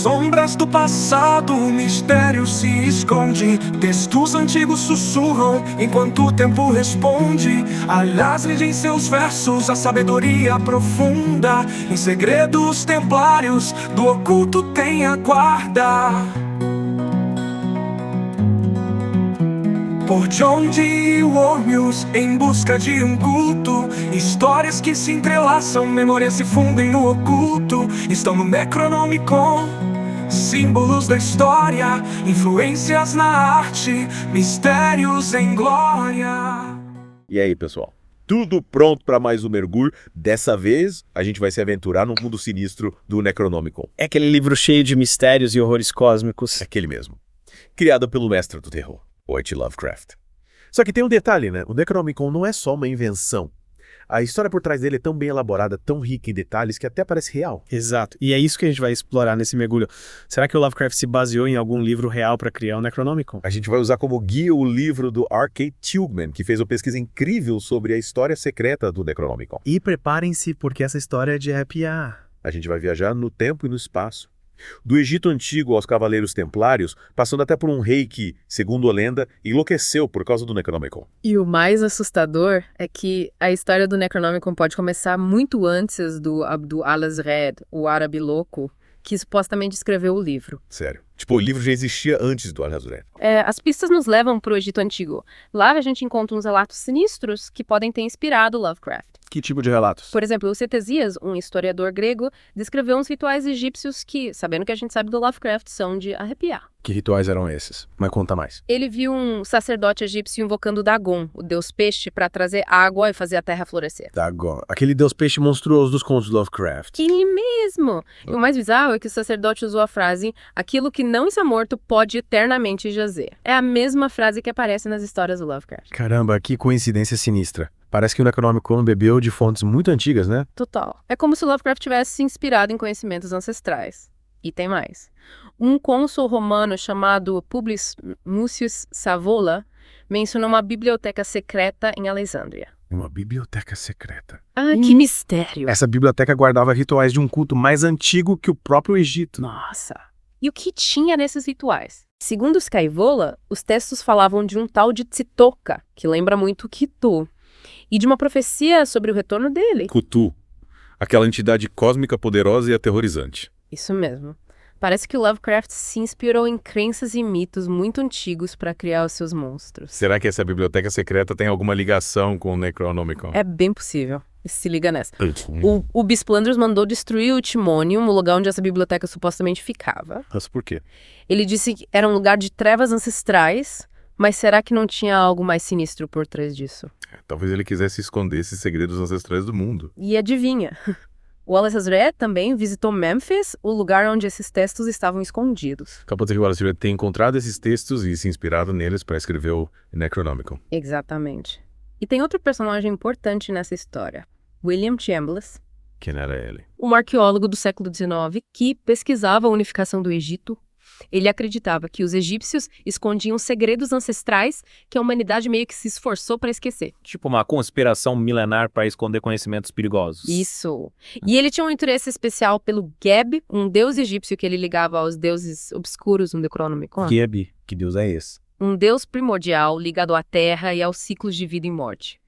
sombras do passado, o mistério se esconde. Textos antigos sussurram, enquanto o tempo responde. Alhazred em seus versos, a sabedoria profunda. Em segredos templários, do oculto tem a guarda. Por John D. Wormius, em busca de um culto. Histórias que se entrelaçam, memórias se fundem no oculto. Estão no Necronomicon, símbolos da história, influências na arte, mistérios em glória. E aí, pessoal? Tudo pronto para mais um mergulho? Dessa vez, a gente vai se aventurar no mundo sinistro do Necronomicon. É aquele livro cheio de mistérios e horrores cósmicos. Aquele mesmo. Criado pelo mestre do terror, H.P. Lovecraft. Só que tem um detalhe, né? O Necronomicon não é só uma invenção. A história por trás dele é tão bem elaborada, tão rica em detalhes, que até parece real. Exato. E é isso que a gente vai explorar nesse mergulho. Será que o Lovecraft se baseou em algum livro real para criar o Necronomicon? A gente vai usar como guia o livro do R.K. Tugman, que fez uma pesquisa incrível sobre a história secreta do Necronomicon. E preparem-se, porque essa história é de arrepiar. A gente vai viajar no tempo e no espaço. Do Egito Antigo aos Cavaleiros Templários, passando até por um rei que, segundo a lenda, enlouqueceu por causa do Necronomicon. E o mais assustador é que a história do Necronomicon pode começar muito antes do Abdul al-Azred, o árabe louco, que supostamente escreveu o livro. Sério. Tipo, o livro já existia antes do Al-Azred. As pistas nos levam para o Egito Antigo. Lá a gente encontra uns relatos sinistros que podem ter inspirado Lovecraft. Que tipo de relatos? Por exemplo, o Ctesias, um historiador grego, descreveu uns rituais egípcios que, sabendo que a gente sabe do Lovecraft, são de arrepiar. Que rituais eram esses? Mas conta mais. Ele viu um sacerdote egípcio invocando Dagon, o deus peixe, para trazer água e fazer a terra florescer. Dagon. Aquele deus peixe monstruoso dos contos de Lovecraft. Ele mesmo! E o mais bizarro é que o sacerdote usou a frase "aquilo que não está morto pode eternamente jazer". É a mesma frase que aparece nas histórias do Lovecraft. Caramba, que coincidência sinistra. Parece que o Necronomicon bebeu de fontes muito antigas, né? Total. É como se o Lovecraft tivesse se inspirado em conhecimentos ancestrais. E tem mais. Um cônsul romano chamado Publius Mucius Savola mencionou uma biblioteca secreta em Alexandria. Uma biblioteca secreta. Ah, que mistério! Essa biblioteca guardava rituais de um culto mais antigo que o próprio Egito. Nossa! E o que tinha nesses rituais? Segundo Scaevola, os textos falavam de um tal de Tzitoka, que lembra muito Kitu, e de uma profecia sobre o retorno dele. Cthulhu, aquela entidade cósmica poderosa e aterrorizante. Isso mesmo. Parece que o Lovecraft se inspirou em crenças e mitos muito antigos para criar os seus monstros. Será que essa biblioteca secreta tem alguma ligação com o Necronomicon? É bem possível. Se liga nessa. O Bispo Landros mandou destruir o Timonium, o lugar onde essa biblioteca supostamente ficava. Mas por quê? Ele disse que era um lugar de trevas ancestrais, mas será que não tinha algo mais sinistro por trás disso? Talvez ele quisesse esconder esses segredos ancestrais do mundo. E adivinha? O Al-Azred também visitou Memphis, o lugar onde esses textos estavam escondidos. Acabou de dizer que o Al-Azred tem encontrado esses textos e se inspirado neles para escrever o Necronomicon. Exatamente. E tem outro personagem importante nessa história, William Chambliss, Quem era ele? um arqueólogo do século XIX que pesquisava a unificação do Egito. Ele acreditava que os egípcios escondiam segredos ancestrais que a humanidade meio que se esforçou para esquecer. Tipo uma conspiração milenar para esconder conhecimentos perigosos. Isso. E ele tinha um interesse especial pelo Geb, um deus egípcio que ele ligava aos deuses obscuros no Necronomicon. Geb, que deus é esse? Um deus primordial ligado à terra e aos ciclos de vida e morte.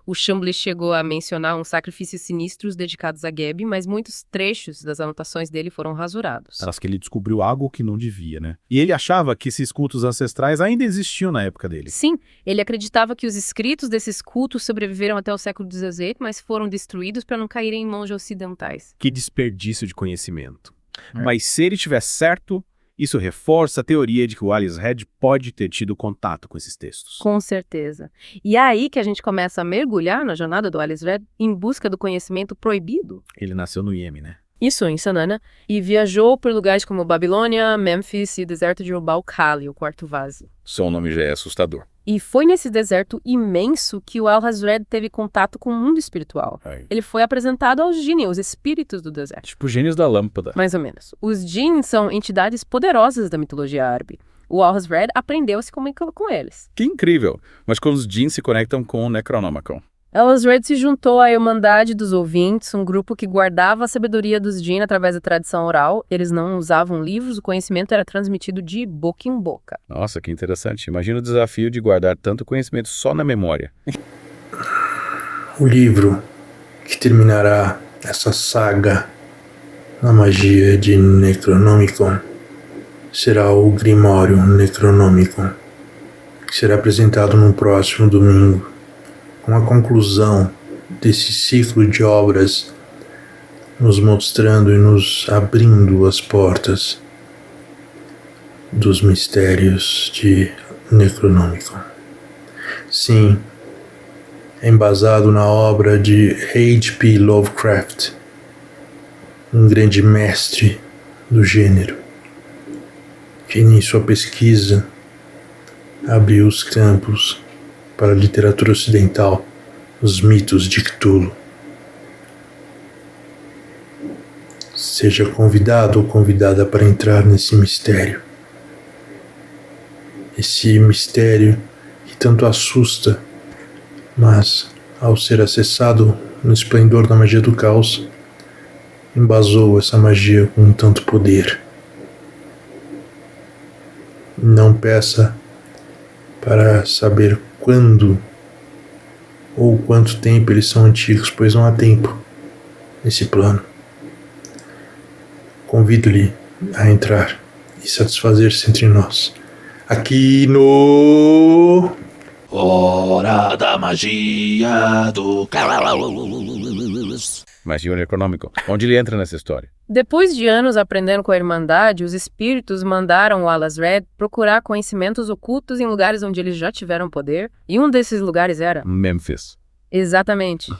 O Chambliss chegou a mencionar uns sacrifícios sinistros dedicados a Geb, mas muitos trechos das anotações dele foram rasurados. Parece que ele descobriu algo que não devia, né? E ele achava que esses cultos ancestrais ainda existiam na época dele. Sim, ele acreditava que os escritos desses cultos sobreviveram até o século XVIII, mas foram destruídos para não caírem em mãos de ocidentais. Que desperdício de conhecimento. Mas se ele estiver certo, isso reforça a teoria de que o Al-Azred pode ter tido contato com esses textos. Com certeza. E é aí que a gente começa a mergulhar na jornada do Al-Azred em busca do conhecimento proibido. Ele nasceu no Iêmen, né? Isso, em Sanana, e viajou por lugares como Babilônia, Memphis e o deserto de Rubal Khali, o quarto vaso. Só o nome já é assustador. E foi nesse deserto imenso que o Al-Azred teve contato com o mundo espiritual. Ele foi apresentado aos Jinn, os espíritos do deserto. Tipo gênios da lâmpada. Mais ou menos. Os Jinn são entidades poderosas da mitologia árabe. O Al-Azred aprendeu a se comunicar com eles. Que incrível! Mas como os Jinn se conectam com o Necronomicon? Alas Red se juntou à Irmandade dos Ouvintes, um grupo que guardava a sabedoria dos Jinn através da tradição oral. Eles não usavam livros, o conhecimento era transmitido de boca em boca. Nossa, que interessante. Imagina o desafio de guardar tanto conhecimento só na memória. O livro que terminará essa saga na magia de Necronomicon será o Grimório Necronomicon, que será apresentado no próximo domingo, com a conclusão desse ciclo de obras, nos mostrando e nos abrindo as portas dos mistérios de Necronomicon. Sim, é embasado na obra de H.P. Lovecraft, um grande mestre do gênero, que em sua pesquisa abriu os campos para a literatura ocidental, os mitos de Cthulhu. Seja convidado ou convidada para entrar nesse mistério. Esse mistério que tanto assusta, mas, ao ser acessado no esplendor da magia do caos, embasou essa magia com tanto poder. Não peça para saber quando ou quanto tempo eles são antigos, pois não há tempo nesse plano. Convido-lhe a entrar e satisfazer-se entre nós. Aqui no... Hora da magia do caos. Magia Necronômica. Onde ele entra nessa história? Depois de anos aprendendo com a Irmandade, os espíritos mandaram o Alas Red procurar conhecimentos ocultos em lugares onde eles já tiveram poder, e um desses lugares era... Memphis. Exatamente.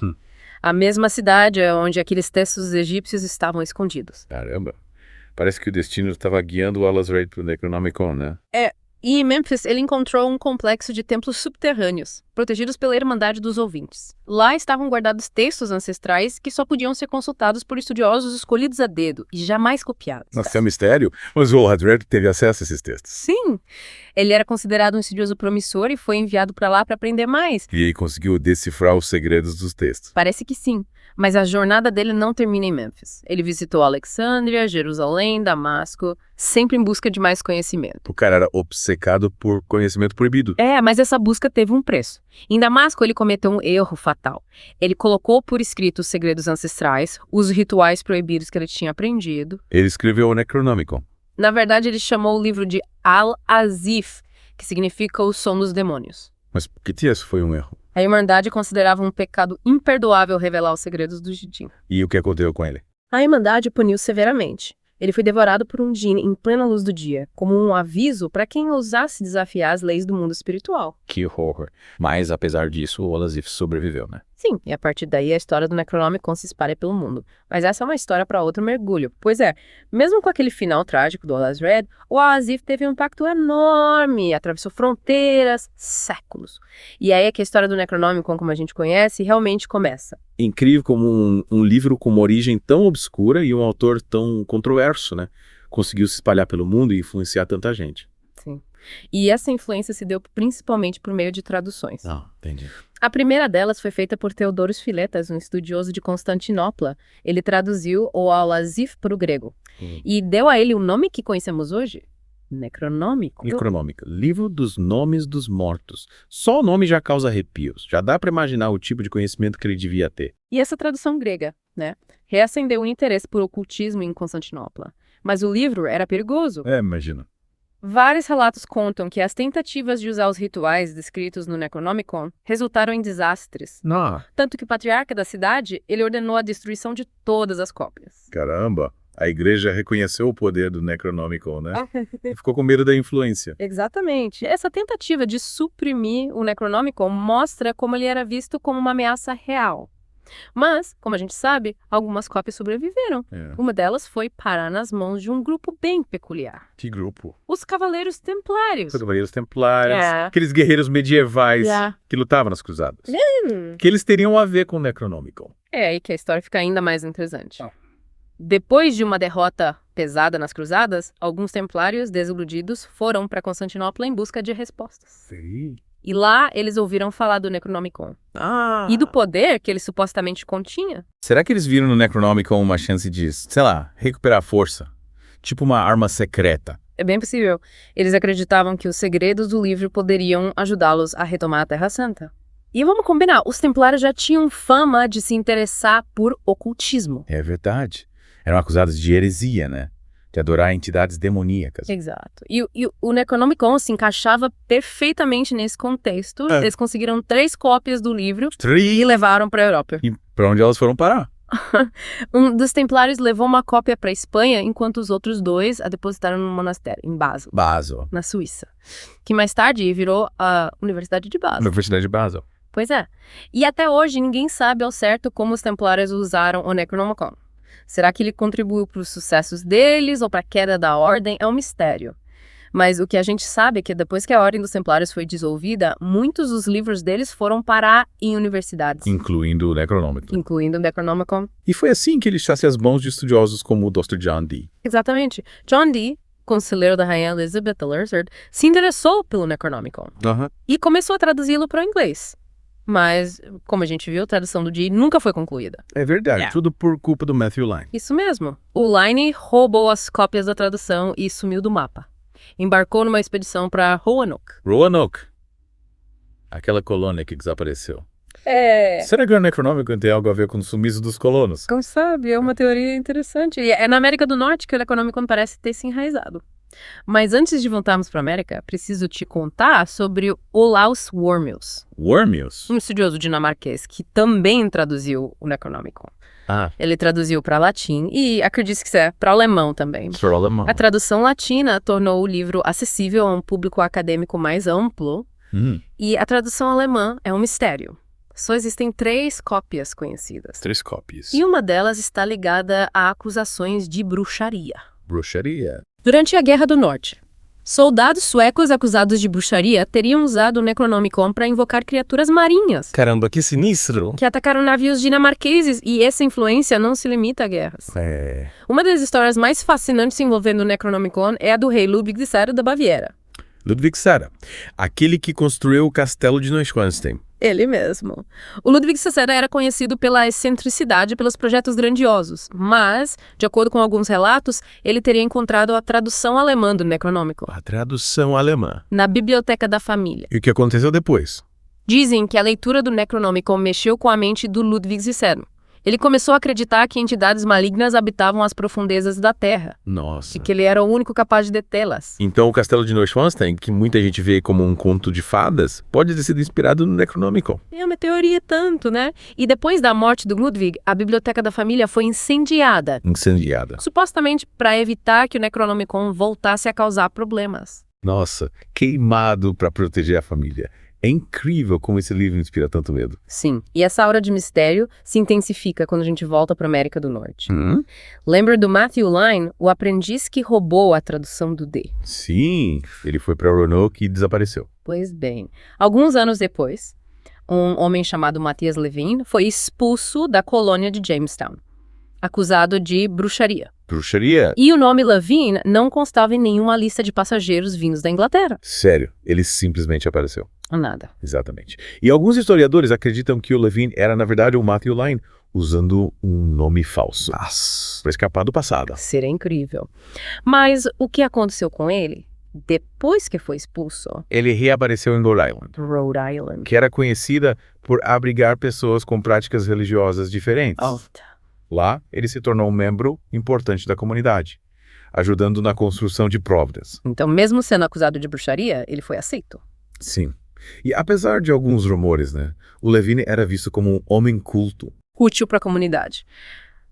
A mesma cidade onde aqueles textos egípcios estavam escondidos. Caramba. Parece que o destino estava guiando o Alas Red pro Necronomicon, né? E em Memphis, ele encontrou um complexo de templos subterrâneos, protegidos pela Irmandade dos Ouvintes. Lá estavam guardados textos ancestrais que só podiam ser consultados por estudiosos escolhidos a dedo e jamais copiados. Nossa, é um mistério, mas o Alas Red teve acesso a esses textos. Sim! Ele era considerado um estudioso promissor e foi enviado para lá para aprender mais. E aí conseguiu decifrar os segredos dos textos. Parece que sim, mas a jornada dele não termina em Memphis. Ele visitou Alexandria, Jerusalém, Damasco, sempre em busca de mais conhecimento. O cara era obcecado por conhecimento proibido. Mas essa busca teve um preço. Em Damasco, ele cometeu um erro fatal. Ele colocou por escrito os segredos ancestrais, os rituais proibidos que ele tinha aprendido. Ele escreveu o Necronomicon. Na verdade, ele chamou o livro de Al-Azif, que significa o som dos demônios. Mas por que isso foi um erro? A Irmandade considerava um pecado imperdoável revelar os segredos do Jinn. E o que aconteceu com ele? A Irmandade puniu severamente. Ele foi devorado por um Jinn em plena luz do dia, como um aviso para quem ousasse desafiar as leis do mundo espiritual. Que horror. Mas, apesar disso, o Alasif sobreviveu, né? Sim, e a partir daí a história do Necronomicon se espalha pelo mundo. Mas essa é uma história para outro mergulho. Pois é, mesmo com aquele final trágico do Alas Red, o Al-Azif teve um impacto enorme, atravessou fronteiras, séculos. E aí é que a história do Necronomicon, como a gente conhece, realmente começa. Incrível como um livro com uma origem tão obscura e um autor tão controverso, né? Conseguiu se espalhar pelo mundo e influenciar tanta gente. Sim. E essa influência se deu principalmente por meio de traduções. Entendi. A primeira delas foi feita por Theodoros Filetas, um estudioso de Constantinopla. Ele traduziu o Al-Azif para o grego. E deu a ele o nome que conhecemos hoje, Necronômico. Necronômica, livro dos nomes dos mortos. Só o nome já causa arrepios. Já dá para imaginar o tipo de conhecimento que ele devia ter. E essa tradução grega, né, reacendeu o interesse por ocultismo em Constantinopla. Mas o livro era perigoso. Imagina. Vários relatos contam que as tentativas de usar os rituais descritos no Necronomicon resultaram em desastres. Não. Tanto que o patriarca da cidade, ele ordenou a destruição de todas as cópias. Caramba, a igreja reconheceu o poder do Necronomicon, né? E ficou com medo da influência. Exatamente. Essa tentativa de suprimir o Necronomicon mostra como ele era visto como uma ameaça real. Mas, como a gente sabe, algumas cópias sobreviveram. Uma delas foi parar nas mãos de um grupo bem peculiar. Que grupo? Os Cavaleiros Templários. Os Cavaleiros Templários, É. aqueles guerreiros medievais que lutavam nas cruzadas. Que eles teriam a ver com o Necronomicon. É aí que a história fica ainda mais interessante. Depois de uma derrota pesada nas cruzadas, alguns templários desiludidos foram para Constantinopla em busca de respostas. Sim. E lá eles ouviram falar do Necronomicon e do poder que ele supostamente continha. Será que eles viram no Necronomicon uma chance de, sei lá, recuperar força? Tipo uma arma secreta. É bem possível. Eles acreditavam que os segredos do livro poderiam ajudá-los a retomar a Terra Santa. E vamos combinar, os templários já tinham fama de se interessar por ocultismo. É verdade. Eram acusados de heresia, né? De adorar entidades demoníacas. Exato. E o Necronomicon se encaixava perfeitamente nesse contexto. Eles conseguiram 3 cópias do livro e levaram para a Europa. E pra onde elas foram parar? Um dos templários levou uma cópia para a Espanha, enquanto os outros 2 a depositaram no monastério, em Basel, Basel. na Suíça. Que mais tarde virou a Universidade de Basel. Universidade de Basel. Pois é. E até hoje ninguém sabe ao certo como os templários usaram o Necronomicon. Será que ele contribuiu para os sucessos deles ou para a queda da ordem? É um mistério. Mas o que a gente sabe é que depois que a Ordem dos Templários foi dissolvida, muitos dos livros deles foram parar em universidades. Incluindo o Necronomicon. Incluindo o Necronomicon. E foi assim que ele echasse as mãos de estudiosos como o Dr. John Dee. Exatamente. John Dee, conselheiro da Rainha Elizabeth III, se interessou pelo Necronomicon e começou a traduzi-lo para o inglês. Mas, como a gente viu, a tradução do Dee nunca foi concluída. É verdade, tudo por culpa do Matthew Line. Isso mesmo. O Line roubou as cópias da tradução e sumiu do mapa. Embarcou numa expedição para Roanoke. Roanoke. Aquela colônia que desapareceu. É. Será que o Necronomicon tem algo a ver com o sumiço dos colonos? Como sabe, é uma teoria interessante. E é na América do Norte que o Necronomicon parece ter se enraizado. Mas antes de voltarmos para a América, preciso te contar sobre o Olaus Wormius, Wormius? um estudioso dinamarquês que também traduziu o Necronomicon. Ele traduziu para latim e, acredite que é, para alemão também. Para alemão. A tradução latina tornou o livro acessível a um público acadêmico mais amplo e a tradução alemã é um mistério. Só existem 3 cópias conhecidas. 3 cópias. E uma delas está ligada a acusações de bruxaria. Bruxaria. Durante a Guerra do Norte, soldados suecos acusados de bruxaria teriam usado o Necronomicon para invocar criaturas marinhas Caramba, que sinistro. que atacaram navios dinamarqueses, e essa influência não se limita a guerras. Uma das histórias mais fascinantes envolvendo o Necronomicon é a do rei Ludwig III da Baviera. Ludwig Sara, aquele que construiu o castelo de Neuschwanstein. Ele mesmo. O Ludwig III era conhecido pela excentricidade e pelos projetos grandiosos, mas, de acordo com alguns relatos, ele teria encontrado a tradução alemã do Necronomicon A tradução alemã. na biblioteca da família. E o que aconteceu depois? Dizem que a leitura do Necronomicon mexeu com a mente do Ludwig III. Ele começou a acreditar que entidades malignas habitavam as profundezas da Terra Nossa. e que ele era o único capaz de detê-las. Então o castelo de Neuschwanstein, que muita gente vê como um conto de fadas, pode ter sido inspirado no Necronomicon. É uma teoria tanto, né? E depois da morte do Ludwig, a biblioteca da família foi incendiada, Incendiada. supostamente para evitar que o Necronomicon voltasse a causar problemas. Nossa, queimado para proteger a família. É incrível como esse livro inspira tanto medo. Sim, e essa aura de mistério se intensifica quando a gente volta para a América do Norte. Lembra do Matthew Line, o aprendiz que roubou a tradução do D? Sim, ele foi para Roanoke e desapareceu. Pois bem, alguns anos depois, um homem chamado Matthias Levin foi expulso da colônia de Jamestown, acusado de bruxaria. Bruxaria? E o nome Levin não constava em nenhuma lista de passageiros vindos da Inglaterra. Sério, ele simplesmente apareceu. Nada. Exatamente. E alguns historiadores acreditam que o Levin era, na verdade, o Matthew Line, usando um nome falso. Para escapar do passado. Seria incrível. Mas o que aconteceu com ele, depois que foi expulso? Ele reapareceu em Rhode Island, Rhode Island. que era conhecida por abrigar pessoas com práticas religiosas diferentes. Lá, ele se tornou um membro importante da comunidade, ajudando na construção de Providence. Então, mesmo sendo acusado de bruxaria, ele foi aceito. Sim. E apesar de alguns rumores, né, o Levin era visto como um homem culto. Útil para a comunidade.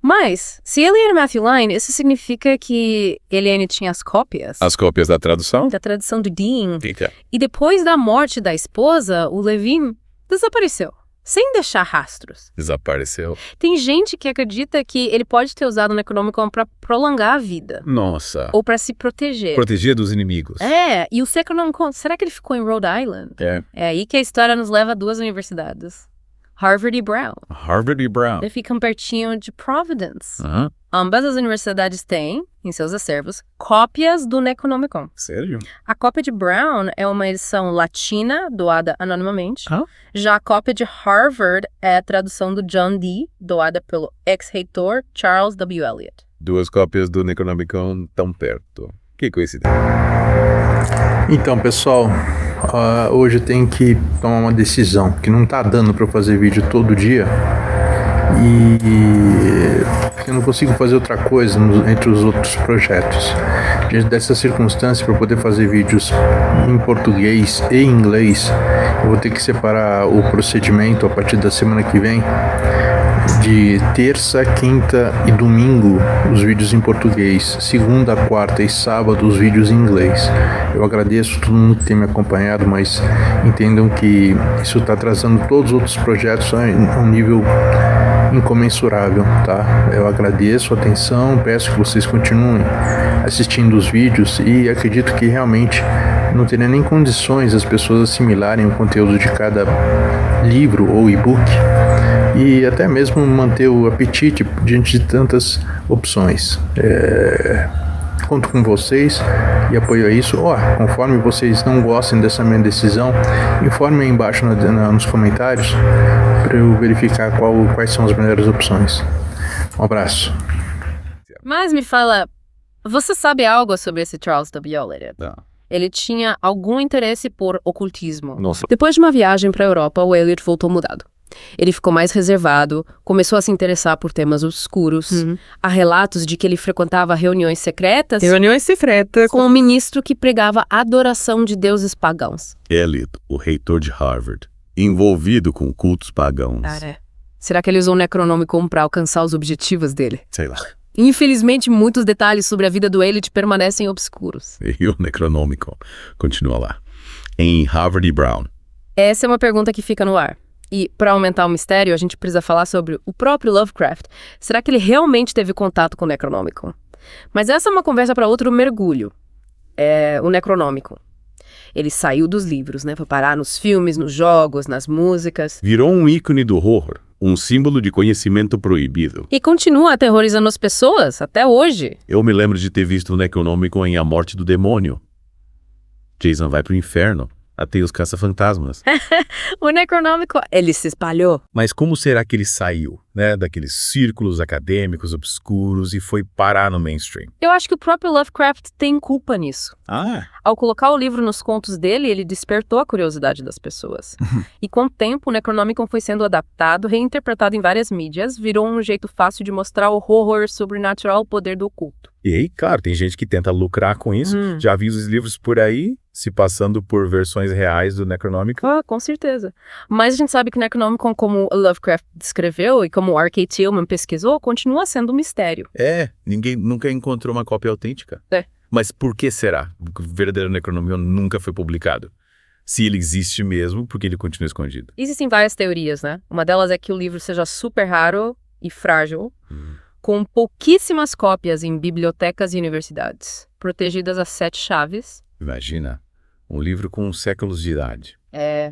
Mas, se ele era Matthew Line, isso significa que ele ainda tinha as cópias As cópias da tradução? da tradução do Dean. Fica. E depois da morte da esposa, o Levin desapareceu, sem deixar rastros. Desapareceu. Tem gente que acredita que ele pode ter usado o Necronomicon para prolongar a vida. Nossa. Ou para se proteger. Proteger dos inimigos. É, e o Necronomicon, será que ele ficou em Rhode Island? É. É aí que a história nos leva a 2 universidades. Harvard e Brown. Harvard e Brown. Eles ficam pertinho de Providence. Ambas as universidades têm, em seus acervos, cópias do Necronomicon. Sério? A cópia de Brown é uma edição latina, doada anonimamente. Ah. Já a cópia de Harvard é a tradução do John Dee, doada pelo ex-reitor Charles W. Eliot. 2 cópias do Necronomicon tão perto. Que coincidência. Então, pessoal, hoje eu tenho que tomar uma decisão, que não tá dando para eu fazer vídeo todo dia e eu não consigo fazer outra coisa entre os outros projetos. Diante dessa circunstância, para poder fazer vídeos em português e inglês, eu vou ter que separar o procedimento a partir da semana que vem. De terça, quinta e domingo, os vídeos em português. Segunda, quarta e sábado, os vídeos em inglês. Eu agradeço todo mundo que tem me acompanhado, mas entendam que isso está atrasando todos os outros projetos a um nível incomensurável, tá? Eu agradeço a atenção, peço que vocês continuem assistindo os vídeos e acredito que realmente não teria nem condições as pessoas assimilarem o conteúdo de cada livro ou e-book e até mesmo manter o apetite diante de tantas opções. Conto com vocês e apoio a isso. Conforme vocês não gostem dessa minha decisão, informem aí embaixo nos comentários para eu verificar quais são as melhores opções. Um abraço. Mas me fala, você sabe algo sobre esse Charles W. Eliot? Não. Ele tinha algum interesse por ocultismo. Nossa. Depois de uma viagem para a Europa, o Eliot voltou mudado. Ele ficou mais reservado, começou a se interessar por temas obscuros. Há relatos de que ele frequentava reuniões secretas com um ministro que pregava adoração de deuses pagãos. Eliot, o reitor de Harvard, envolvido com cultos pagãos. Será que ele usou o Necronomicon para alcançar os objetivos dele? Sei lá. Infelizmente, muitos detalhes sobre a vida do Eliot permanecem obscuros. E o Necronomicon continua lá, em Harvard e Brown. Essa é uma pergunta que fica no ar. E, para aumentar o mistério, a gente precisa falar sobre o próprio Lovecraft. Será que ele realmente teve contato com o Necronomicon? Mas essa é uma conversa para outro mergulho. O Necronomicon. Ele saiu dos livros, né? Foi parar nos filmes, nos jogos, nas músicas. Virou um ícone do horror, um símbolo de conhecimento proibido. E continua aterrorizando as pessoas até hoje. Eu me lembro de ter visto o Necronomicon em A Morte do Demônio. Jason vai pro inferno. Até os caça-fantasmas. O Necronomicon, ele se espalhou. Mas como será que ele saiu, né, daqueles círculos acadêmicos obscuros e foi parar no mainstream? Eu acho que o próprio Lovecraft tem culpa nisso. Ao colocar o livro nos contos dele, ele despertou a curiosidade das pessoas. E com o tempo, o Necronomicon foi sendo adaptado, reinterpretado em várias mídias, virou um jeito fácil de mostrar o horror sobrenatural, o poder do oculto. E aí, claro, tem gente que tenta lucrar com isso. Já vi os livros por aí se passando por versões reais do Necronomicon. Com certeza. Mas a gente sabe que o Necronomicon, como Lovecraft descreveu e como R.K. Tillman pesquisou, continua sendo um mistério. Ninguém nunca encontrou uma cópia autêntica. Mas por que será? O verdadeiro Necronomicon nunca foi publicado. Se ele existe mesmo, por que ele continua escondido? Existem várias teorias, né? Uma delas é que o livro seja super raro e frágil, com pouquíssimas cópias em bibliotecas e universidades, protegidas a 7 chaves. Imagina, um livro com séculos de idade.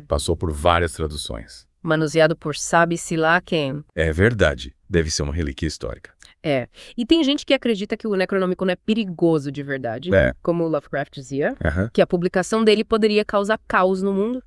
Passou por várias traduções. Manuseado por sabe-se lá quem. É verdade. Deve ser uma relíquia histórica. E tem gente que acredita que o Necronomicon é perigoso de verdade, como o Lovecraft dizia, que a publicação dele poderia causar caos no mundo.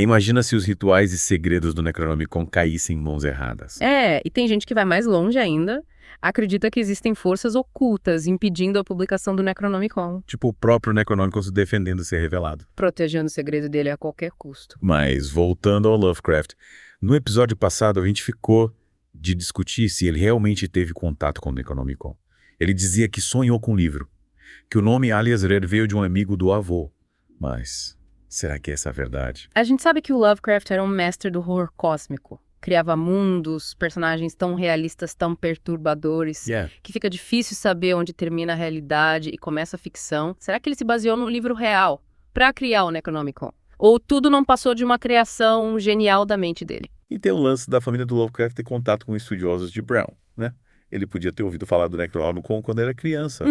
Imagina se os rituais e segredos do Necronomicon caíssem em mãos erradas. E tem gente que vai mais longe ainda, acredita que existem forças ocultas impedindo a publicação do Necronomicon. Tipo o próprio Necronomicon se defendendo de ser revelado. Protegendo o segredo dele a qualquer custo. Mas, voltando ao Lovecraft, no episódio passado a gente ficou de discutir se ele realmente teve contato com o Necronomicon. Ele dizia que sonhou com o livro, que o nome Alias Red veio de um amigo do avô. Mas será que essa é a verdade? A gente sabe que o Lovecraft era um mestre do horror cósmico. Criava mundos, personagens tão realistas, tão perturbadores, que fica difícil saber onde termina a realidade e começa a ficção. Será que ele se baseou no livro real para criar o Necronomicon? Ou tudo não passou de uma criação genial da mente dele? E tem o lance da família do Lovecraft ter contato com estudiosos de Brown, né? Ele podia ter ouvido falar do Necronomicon quando era criança.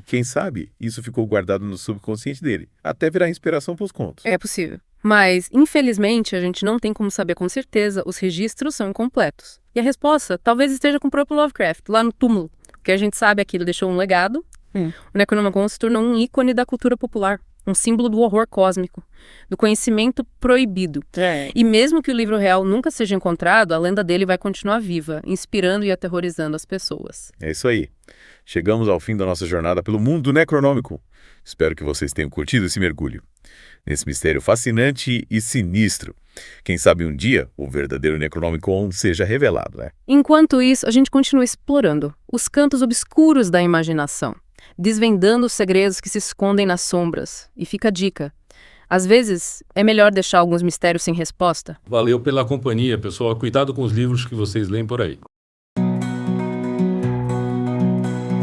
Quem sabe isso ficou guardado no subconsciente dele, até virar inspiração para os contos. É possível. Mas, infelizmente, a gente não tem como saber com certeza, os registros são incompletos. E a resposta talvez esteja com o próprio Lovecraft, lá no túmulo, que a gente sabe aquilo deixou um legado. O Necronomicon se tornou um ícone da cultura popular, um símbolo do horror cósmico, do conhecimento proibido. E mesmo que o livro real nunca seja encontrado, a lenda dele vai continuar viva, inspirando e aterrorizando as pessoas. É isso aí. Chegamos ao fim da nossa jornada pelo mundo Necronômico. Espero que vocês tenham curtido esse mergulho nesse mistério fascinante e sinistro. Quem sabe um dia o verdadeiro Necronomicon seja revelado, né? Enquanto isso, a gente continua explorando os cantos obscuros da imaginação, desvendando os segredos que se escondem nas sombras. E fica a dica: às vezes é melhor deixar alguns mistérios sem resposta. Valeu pela companhia, pessoal. Cuidado com os livros que vocês leem por aí.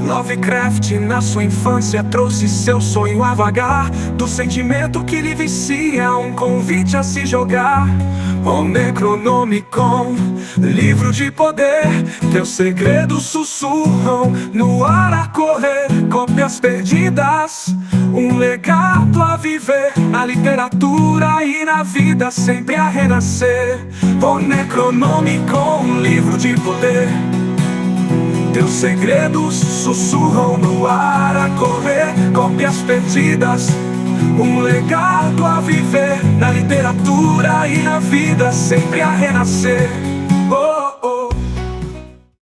Lovecraft na sua infância trouxe seu sonho a vagar, do sentimento que lhe vicia, um convite a se jogar. O Necronomicon, livro de poder, teus segredos sussurram no ar a correr. Cópias perdidas, um legado a viver, na literatura e na vida sempre a renascer. O Necronomicon, livro de poder, teus segredos sussurram no ar a correr. Cópias perdidas, um legado a viver, na literatura e na vida sempre a renascer. Oh, oh.